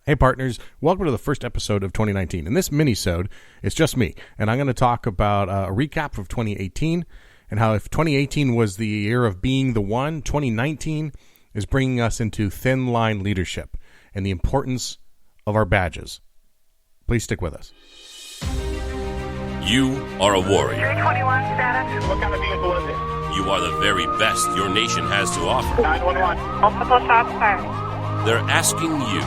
Hey partners, welcome to the first episode of 2019. In this mini-sode, it's just me, and I'm going to talk about a recap of 2018 and how if 2018 was the year of being the one, 2019 is bringing us into thin line leadership and the importance of our badges. Please stick with us. You are a warrior. 321 status. What kind of vehicle is it? You are the very best your nation has to offer. 911. Multiple shots fired. They're asking you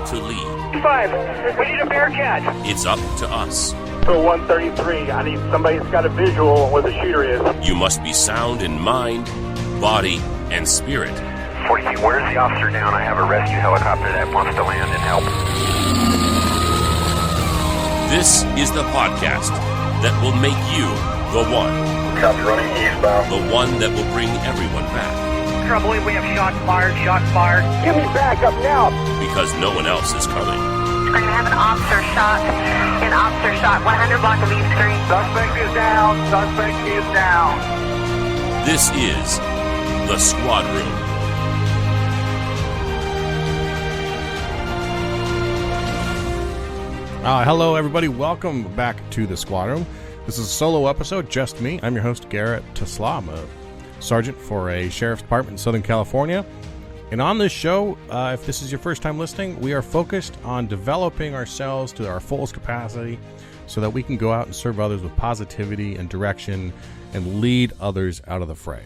to lead. 5. We need a Bearcat. It's up to us. So 133. I need somebody that's got a visual on where the shooter is. You must be sound in mind, body, and spirit. 42, where's the officer down? I have a rescue helicopter that wants to land and help. This is the podcast that will make you the one. Copy, running eastbound. The one that will bring everyone back. Trouble, we have shots fired, shots fired. Give me back up now. Because no one else is coming. We're going to have an officer shot. 100 block of East Street. Suspect is down. Suspect is down. This is the Squad Room. Hello, everybody. Welcome back to the Squad Room. This is a solo episode, just me. I'm your host, Garrett Tesla. I'm a sergeant for a sheriff's department in Southern California. And on this show, if this is your first time listening, we are focused on developing ourselves to our fullest capacity so that we can go out and serve others with positivity and direction and lead others out of the fray.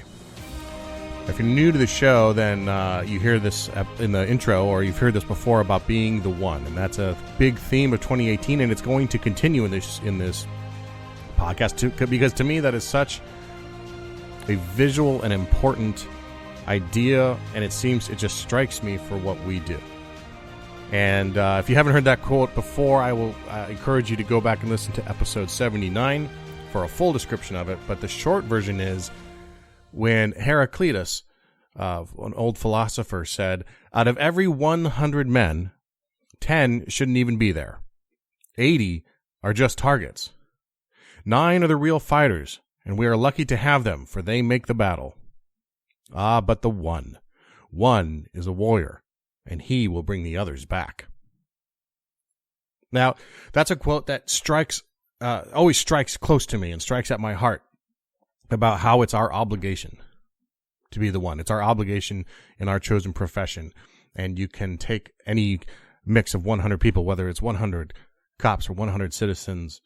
If you're new to the show, then you hear this in the intro, or you've heard this before about being the one, and that's a big theme of 2018, and it's going to continue in this podcast too, because to me that is such a visual and important idea, and it just strikes me for what we do. And if you haven't heard that quote before, I will encourage you to go back and listen to episode 79 for a full description of it. But the short version is when Heraclitus, an old philosopher, said, out of every 100 men, 10 shouldn't even be there. 80 are just targets. 9 are the real fighters, and we are lucky to have them, for they make the battle. Ah, but the one is a warrior, and he will bring the others back. Now, that's a quote that always strikes close to me and strikes at my heart about how it's our obligation to be the one. It's our obligation in our chosen profession, and you can take any mix of 100 people, whether it's 100 cops or 100 citizens,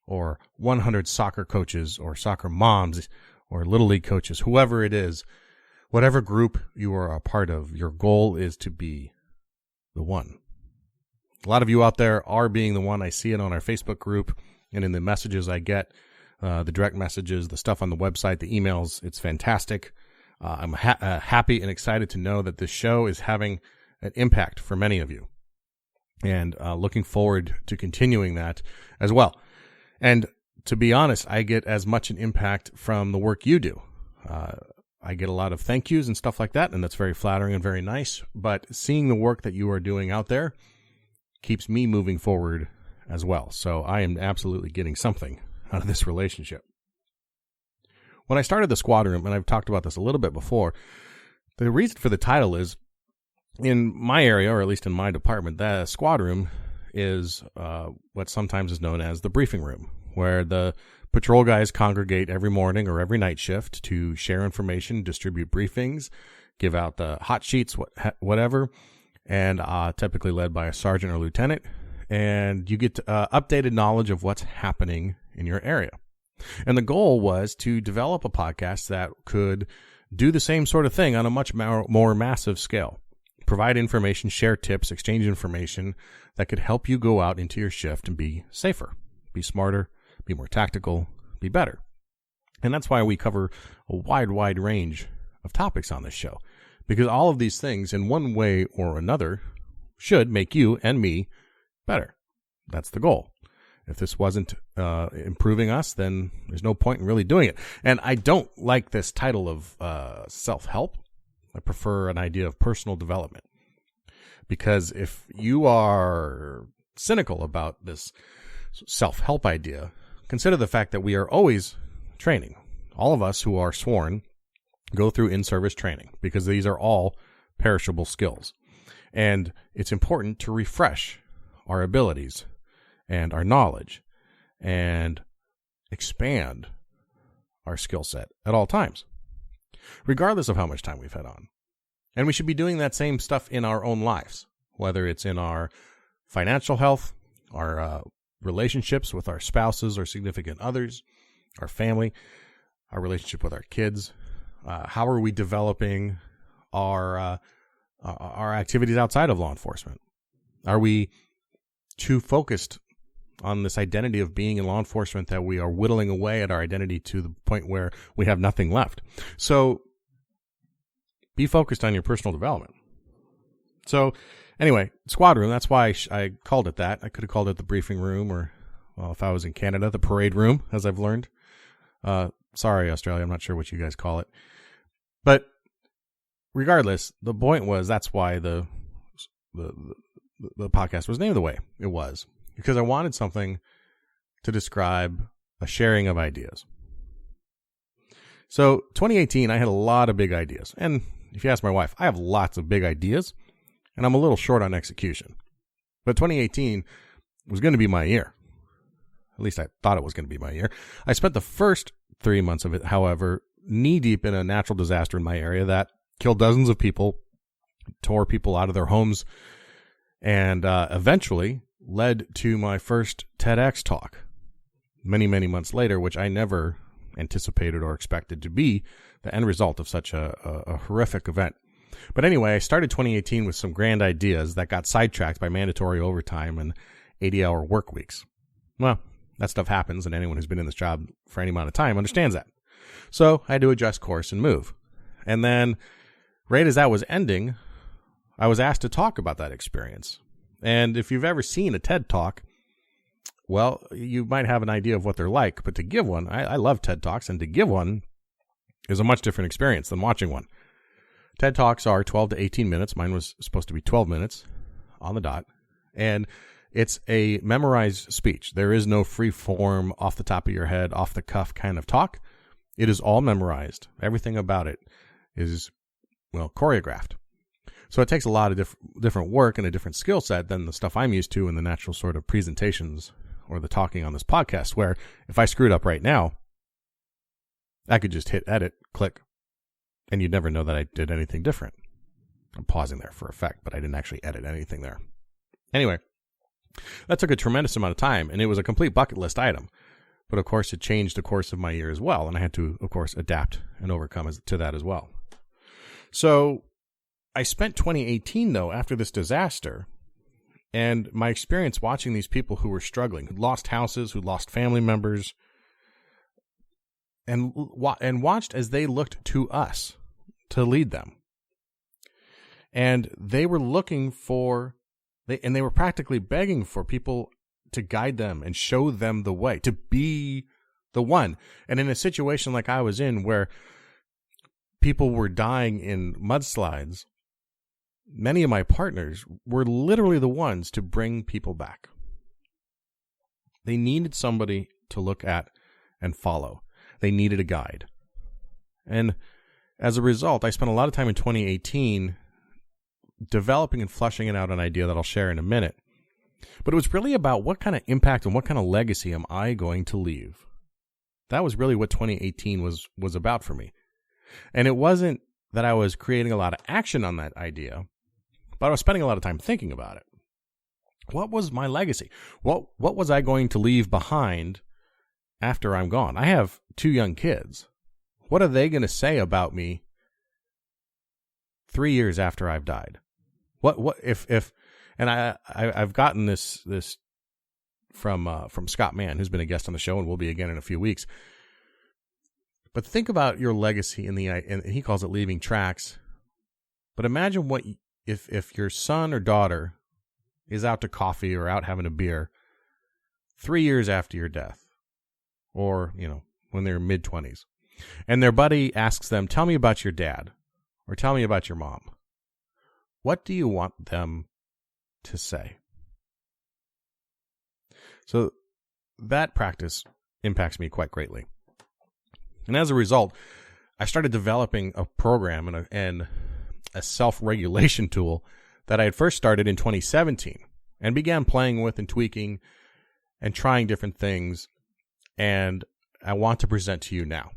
or 100 soccer coaches or soccer moms or little league coaches, whoever it is, whatever group you are a part of, your goal is to be the one. A lot of you out there are being the one. I see it on our Facebook group and in the messages I get, the direct messages, the stuff on the website, the emails. It's fantastic. I'm happy and excited to know that this show is having an impact for many of you, and looking forward to continuing that as well. And to be honest, I get as much an impact from the work you do. I get a lot of thank yous and stuff like that, and that's very flattering and very nice. But seeing the work that you are doing out there keeps me moving forward as well. So I am absolutely getting something out of this relationship. When I started the Squad Room, and I've talked about this a little bit before, the reason for the title is, in my area, or at least in my department, the Squad Room is what sometimes is known as the briefing room, where the patrol guys congregate every morning or every night shift to share information, distribute briefings, give out the hot sheets, whatever, and typically led by a sergeant or lieutenant. And you get updated knowledge of what's happening in your area. And the goal was to develop a podcast that could do the same sort of thing on a much more massive scale. Provide information, share tips, exchange information that could help you go out into your shift and be safer, be smarter, be more tactical, be better. And that's why we cover a wide range of topics on this show, because all of these things in one way or another should make you and me better. That's the goal. If this wasn't improving us, then there's no point in really doing it. And I don't like this title of self-help. I prefer an idea of personal development. Because if you are cynical about this self-help idea, consider the fact that we are always training. All of us who are sworn go through in-service training, because these are all perishable skills. And it's important to refresh our abilities and our knowledge and expand our skill set at all times, regardless of how much time we've had on. And we should be doing that same stuff in our own lives, whether it's in our financial health, our relationships with our spouses or significant others, our family, our relationship with our kids. How are we developing our activities outside of law enforcement? Are we too focused on this identity of being in law enforcement that we are whittling away at our identity to the point where we have nothing left? So be focused on your personal development. So anyway, squad room, that's why I called it that. I could have called it the briefing room, or, well, if I was in Canada, the parade room, as I've learned. Sorry, Australia, I'm not sure what you guys call it. But regardless, the point was that's why the podcast was named the way it was, because I wanted something to describe a sharing of ideas. So 2018, I had a lot of big ideas. And if you ask my wife, I have lots of big ideas, and I'm a little short on execution. But 2018 was going to be my year. At least I thought it was going to be my year. I spent the first 3 months of it, however, knee-deep in a natural disaster in my area that killed dozens of people, tore people out of their homes, and eventually led to my first TEDx talk many, many months later, which I never anticipated or expected to be the end result of such a horrific event. But anyway, I started 2018 with some grand ideas that got sidetracked by mandatory overtime and 80-hour work weeks. Well, that stuff happens, and anyone who's been in this job for any amount of time understands that. So I had to adjust course and move. And then, right as that was ending, I was asked to talk about that experience. And if you've ever seen a TED Talk, well, you might have an idea of what they're like. But to give one, I love TED Talks, and to give one is a much different experience than watching one. TED Talks are 12 to 18 minutes. Mine was supposed to be 12 minutes on the dot. And it's a memorized speech. There is no free form, off the top of your head, off the cuff kind of talk. It is all memorized. Everything about it is, well, choreographed. So it takes a lot of different work and a different skill set than the stuff I'm used to in the natural sort of presentations or the talking on this podcast, where if I screwed up right now, I could just hit edit, click, and you'd never know that I did anything different. I'm pausing there for effect, but I didn't actually edit anything there. Anyway, that took a tremendous amount of time, and it was a complete bucket list item. But of course, it changed the course of my year as well, and I had to, of course, adapt and overcome to that as well. So I spent 2018, though, after this disaster, and my experience watching these people who were struggling, who lost houses, who lost family members, and watched as they looked to us to lead them. And they were looking for, they were practically begging for people to guide them and show them the way, to be the one. And in a situation like I was in, where people were dying in mudslides, many of my partners were literally the ones to bring people back. They needed somebody to look at and follow. They needed a guide. And as a result, I spent a lot of time in 2018 developing and fleshing out an idea that I'll share in a minute. But it was really about what kind of impact and what kind of legacy am I going to leave? That was really what 2018 was about for me. And it wasn't that I was creating a lot of action on that idea, but I was spending a lot of time thinking about it. What was my legacy? What was I going to leave behind after I'm gone? I have 2 young kids. What are they going to say about me 3 years after I've died? What if and I've gotten this from Scott Mann, who's been a guest on the show and will be again in a few weeks. But think about your legacy and he calls it leaving tracks. But imagine what if your son or daughter is out to coffee or out having a beer 3 years after your death, or when they're mid-20s, and their buddy asks them, "Tell me about your dad," or "Tell me about your mom." What do you want them to say? So that practice impacts me quite greatly. And as a result, I started developing a program and a self-regulation tool that I had first started in 2017 and began playing with and tweaking and trying different things, and I want to present to you now.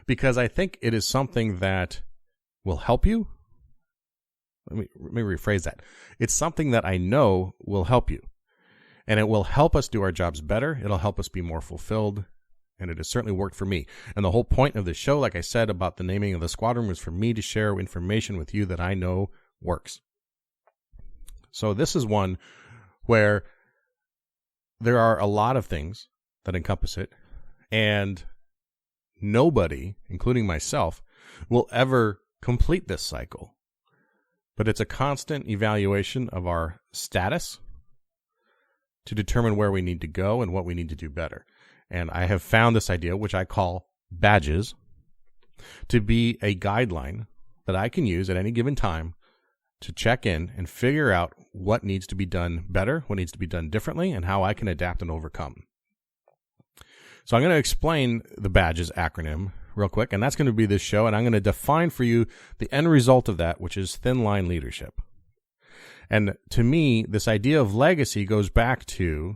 Because I think it is something that will help you. Let me rephrase that. It's something that I know will help you. And it will help us do our jobs better. It'll help us be more fulfilled. And it has certainly worked for me. And the whole point of the show, like I said about the naming of the squadron, was for me to share information with you that I know works. So this is one where there are a lot of things that encompass it. And nobody, including myself, will ever complete this cycle. But it's a constant evaluation of our status to determine where we need to go and what we need to do better. And I have found this idea, which I call badges, to be a guideline that I can use at any given time to check in and figure out what needs to be done better, what needs to be done differently, and how I can adapt and overcome. So I'm going to explain the B.A.D.G.E.S acronym real quick, and that's going to be this show, and I'm going to define for you the end result of that, which is thin line leadership. And to me, this idea of legacy goes back to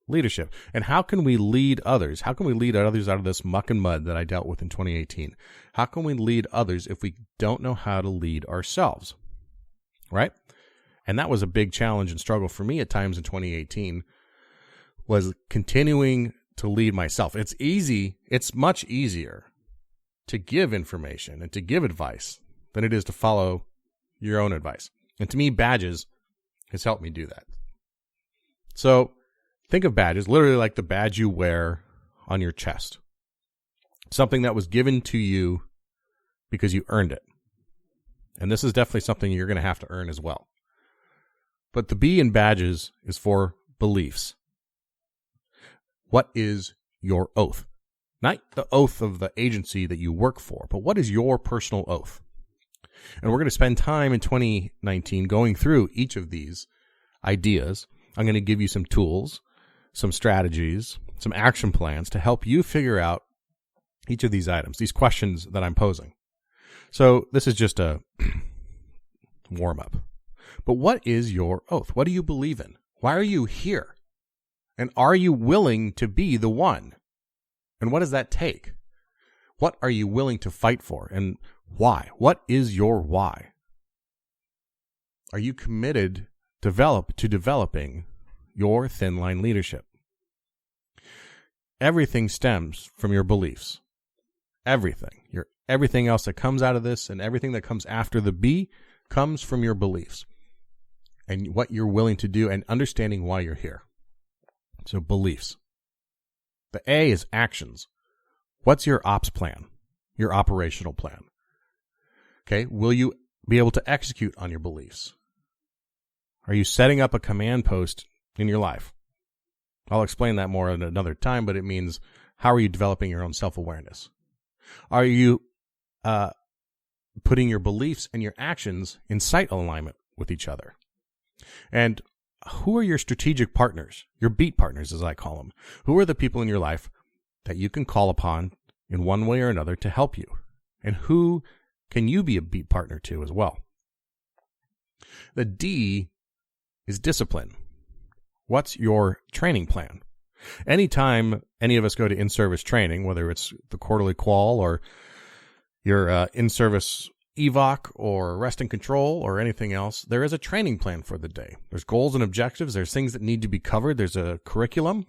leadership. And how can we lead others? How can we lead others out of this muck and mud that I dealt with in 2018? How can we lead others if we don't know how to lead ourselves? Right? And that was a big challenge and struggle for me at times in 2018, was continuing to lead myself. It's much easier to give information and to give advice than it is to follow your own advice. And to me, badges has helped me do that. So think of badges literally like the badge you wear on your chest. Something that was given to you because you earned it. And this is definitely something you're going to have to earn as well. But the B in badges is for beliefs. What is your oath? Not the oath of the agency that you work for, but what is your personal oath? And we're going to spend time in 2019 going through each of these ideas. I'm going to give you some tools, some strategies, some action plans to help you figure out each of these items, these questions that I'm posing. So this is just a warm-up. But what is your oath? What do you believe in? Why are you here? And are you willing to be the one? And what does that take? What are you willing to fight for? And why? What is your why? Are you committed to developing your thin line leadership? Everything stems from your beliefs. Everything else that comes out of this and everything that comes after the B comes from your beliefs and what you're willing to do and understanding why you're here. So beliefs. The A is actions. What's your ops plan? Your operational plan. Okay, will you be able to execute on your beliefs? Are you setting up a command post in your life? I'll explain that more at another time, but it means how are you developing your own self-awareness? Are you putting your beliefs and your actions in sight alignment with each other? And who are your strategic partners, your beat partners as I call them? Who are the people in your life that you can call upon in one way or another to help you? And who can you be a beat partner to as well? The D is discipline. What's your training plan? Anytime any of us go to in-service training, whether it's the quarterly qual or your in-service evoc or rest and control or anything else, there is a training plan for the day. There's goals and objectives. There's things that need to be covered. There's a curriculum.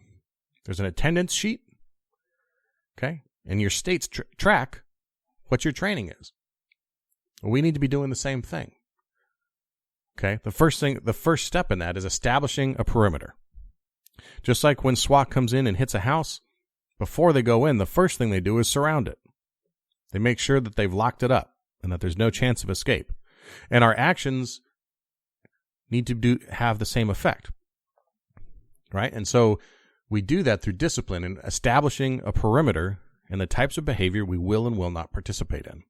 There's an attendance sheet. Okay? And your states track what your training is. We need to be doing the same thing. Okay? The first step in that is establishing a perimeter. Just like when SWAT comes in and hits a house, before they go in, the first thing they do is surround it. They make sure that they've locked it up and that there's no chance of escape. And our actions need to have the same effect. Right? And so we do that through discipline and establishing a perimeter and the types of behavior we will and will not participate in.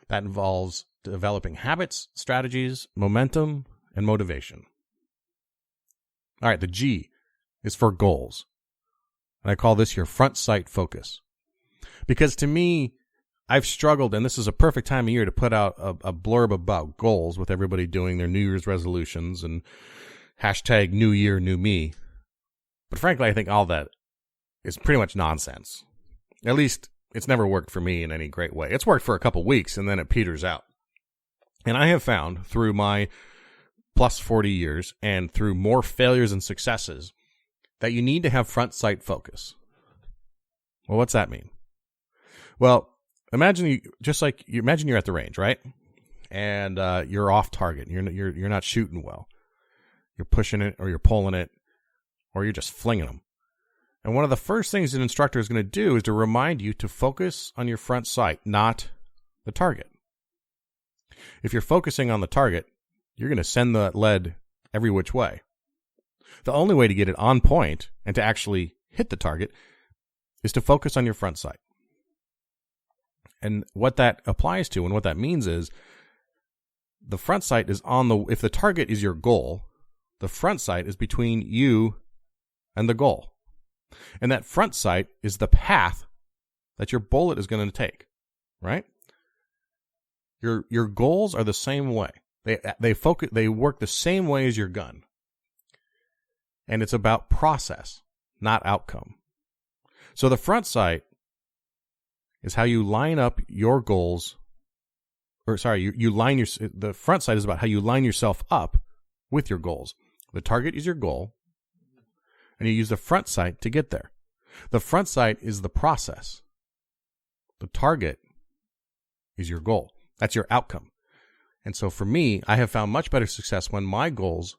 That involves developing habits, strategies, momentum, and motivation. All right, the G is for goals. And I call this your front sight focus. Because to me, I've struggled, and this is a perfect time of year to put out a blurb about goals with everybody doing their New Year's resolutions and hashtag New Year, New Me. But frankly, I think all that is pretty much nonsense. At least it's never worked for me in any great way. It's worked for a couple weeks, and then it peters out. And I have found through my plus 40 years and through more failures and successes that you need to have front sight focus. Well, what's that mean? Well, imagine you're at the range, right? And you're off target. You're not shooting well. You're pushing it, or you're pulling it, or you're just flinging them. And one of the first things an instructor is going to do is to remind you to focus on your front sight, not the target. If you're focusing on the target, you're going to send the lead every which way. The only way to get it on point and to actually hit the target is to focus on your front sight. And what that applies to and what that means is the front sight is if the target is your goal, the front sight is between you and the goal. And that front sight is the path that your bullet is going to take, right? Your goals are the same way. They work the same way as your gun. And it's about process, not outcome. So the front sight is how you line up your goals, the front sight is about how you line yourself up with your goals. The target is your goal, and you use the front sight to get there. The front sight is the process. The target is your goal. That's your outcome. And so for me, I have found much better success when my goals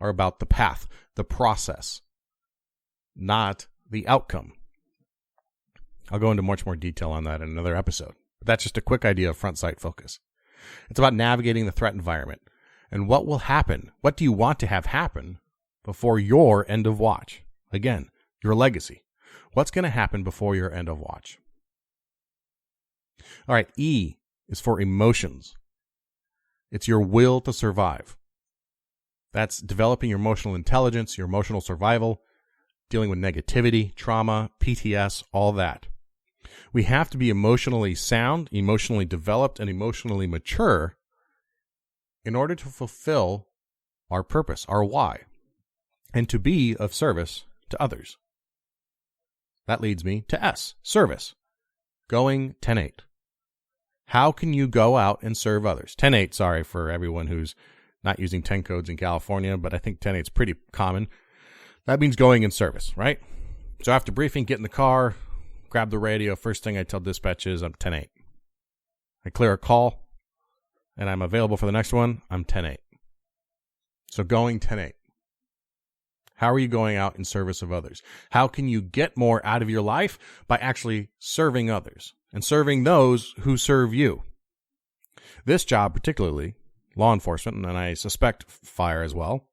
are about the path, the process, not the outcome. I'll go into much more detail on that in another episode. But that's just a quick idea of front sight focus. It's about navigating the threat environment. And what will happen? What do you want to have happen before your end of watch? Again, your legacy. What's going to happen before your end of watch? All right, E is for emotions. It's your will to survive. That's developing your emotional intelligence, your emotional survival, dealing with negativity, trauma, PTS, all that. We have to be emotionally sound, emotionally developed, and emotionally mature in order to fulfill our purpose, our why, and to be of service to others. That leads me to S, service. Going 10-8. How can you go out and serve others? 10-8, sorry for everyone who's not using 10 codes in California, but I think 10-8 is pretty common. That means going in service, right? So after briefing, get in the car, grab the radio. First thing I tell dispatch is I'm 10-8. I clear a call, and I'm available for the next one. I'm 10-8. So going 10-8. How are you going out in service of others? How can you get more out of your life? By actually serving others and serving those who serve you. This job, particularly law enforcement, and I suspect fire as well,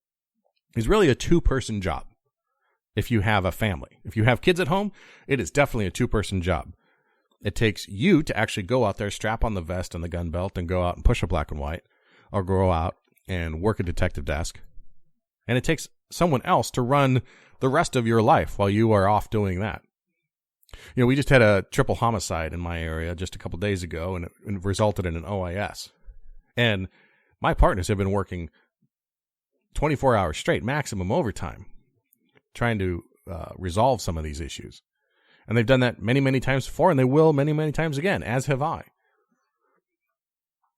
is really a two-person job. If you have a family, if you have kids at home, it is definitely a two-person job. It takes you to actually go out there, strap on the vest and the gun belt, and go out and push a black and white, or go out and work a detective desk. And it takes someone else to run the rest of your life while you are off doing that. You know, we just had a triple homicide in my area just a couple days ago, and it resulted in an OIS. And my partners have been working 24 hours straight, maximum overtime, trying to resolve some of these issues. And they've done that many, many times before, and they will many, many times again, as have I.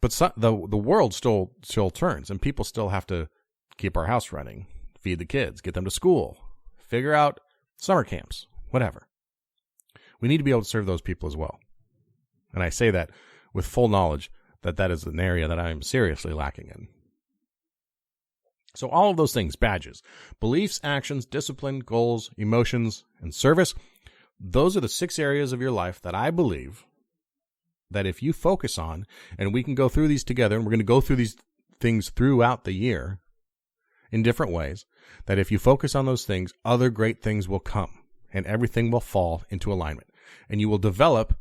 But the world still turns, and people still have to keep our house running, feed the kids, get them to school, figure out summer camps, whatever. We need to be able to serve those people as well. And I say that with full knowledge that that is an area that I am seriously lacking in. So all of those things, badges, beliefs, actions, discipline, goals, emotions, and service, those are the 6 areas of your life that I believe that if you focus on, and we can go through these together, and we're going to go through these things throughout the year in different ways, that if you focus on those things, other great things will come, and everything will fall into alignment, and you will develop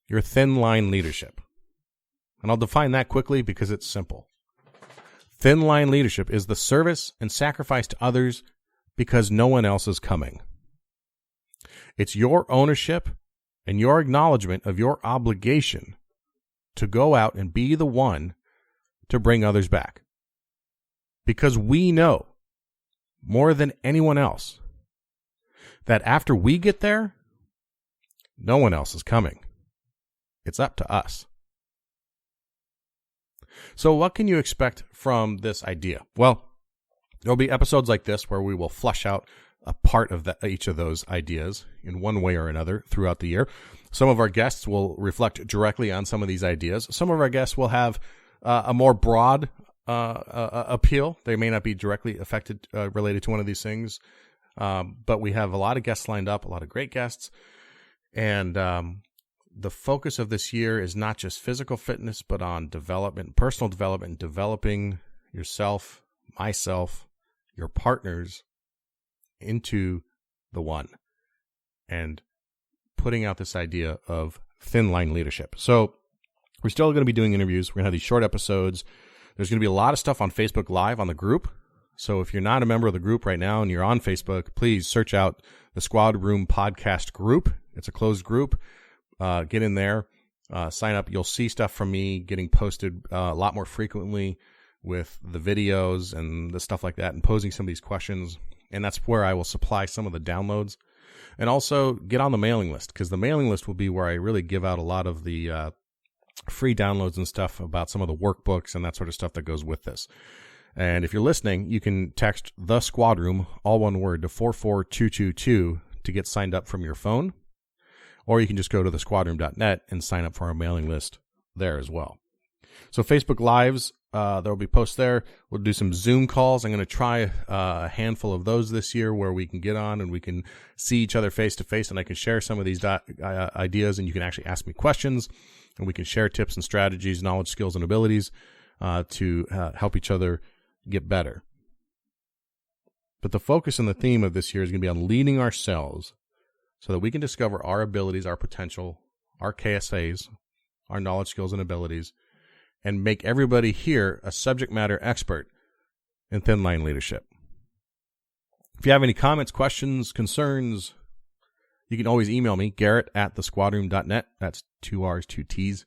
your thin line leadership. And I'll define that quickly because it's simple. Thin line leadership is the service and sacrifice to others because no one else is coming. It's your ownership and your acknowledgement of your obligation to go out and be the one to bring others back. Because we know more than anyone else that after we get there, no one else is coming. It's up to us. So what can you expect from this idea? Well, there'll be episodes like this where we will flesh out a part of each of those ideas in one way or another throughout the year. Some of our guests will reflect directly on some of these ideas. Some of our guests will have a more broad appeal. They may not be directly related to one of these things, but we have a lot of guests lined up, a lot of great guests. And the focus of this year is not just physical fitness, but on development, personal development, developing yourself, myself, your partners into the one, and putting out this idea of thin line leadership. So we're still going to be doing interviews. We're going to have these short episodes. There's going to be a lot of stuff on Facebook Live on the group. So if you're not a member of the group right now and you're on Facebook, please search out the Squad Room Podcast group. It's a closed group. Get in there, sign up. You'll see stuff from me getting posted a lot more frequently with the videos and the stuff like that, and posing some of these questions. And that's where I will supply some of the downloads. And also get on the mailing list, because the mailing list will be where I really give out a lot of the free downloads and stuff about some of the workbooks and that sort of stuff that goes with this. And if you're listening, you can text The Squad Room, all one word, to 44222 to get signed up from your phone. Or you can just go to thesquadroom.net and sign up for our mailing list there as well. So Facebook Lives, there will be posts there. We'll do some Zoom calls. I'm going to try a handful of those this year where we can get on and we can see each other face to face, and I can share some of these ideas, and you can actually ask me questions, and we can share tips and strategies, knowledge, skills, and abilities to help each other get better. But the focus and the theme of this year is going to be on leading ourselves so that we can discover our abilities, our potential, our KSAs, our knowledge, skills, and abilities, and make everybody here a subject matter expert in thin line leadership. If you have any comments, questions, concerns, you can always email me, Garrett@thesquadroom.net. That's 2 R's, 2 T's.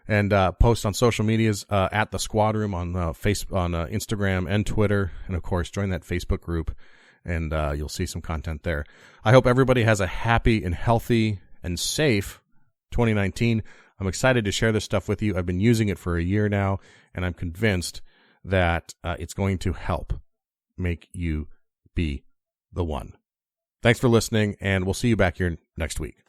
And post on social medias at The Squad Room on Instagram and Twitter. And, of course, join that Facebook group, and you'll see some content there. I hope everybody has a happy and healthy and safe 2019. I'm excited to share this stuff with you. I've been using it for a year now, and I'm convinced that it's going to help make you be the one. Thanks for listening, and we'll see you back here next week.